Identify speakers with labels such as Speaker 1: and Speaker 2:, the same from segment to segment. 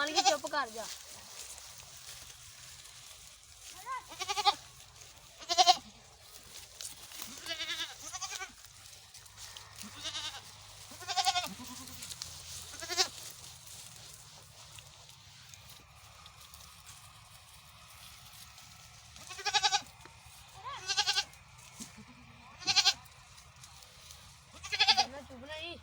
Speaker 1: मालिक चुप कर जा। चुप नहीं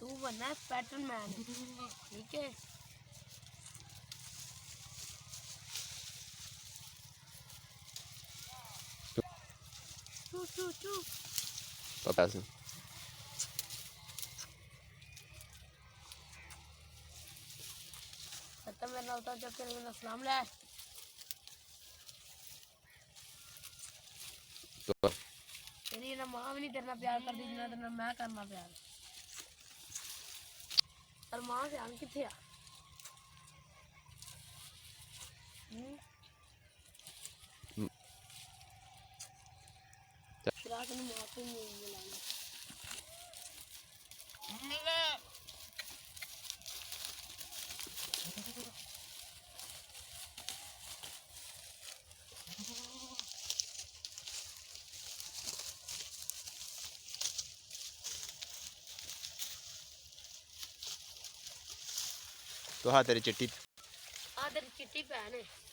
Speaker 1: तू बनना है स्पाइडरमैन, ठीक है। चू चू चू
Speaker 2: पैसे
Speaker 1: खत्म मेरा होता जब तेरे में सलाम ले तेरी ना माँ भी नहीं तेरे प्यार कर दी जितना तेरे मैं करना प्यार। और माँ से आन किथे आ रात में माँ को नहीं बुलाना।
Speaker 2: तो हाँ तेरी चिट्टी
Speaker 1: आ तेरी चिट्टी भैन है।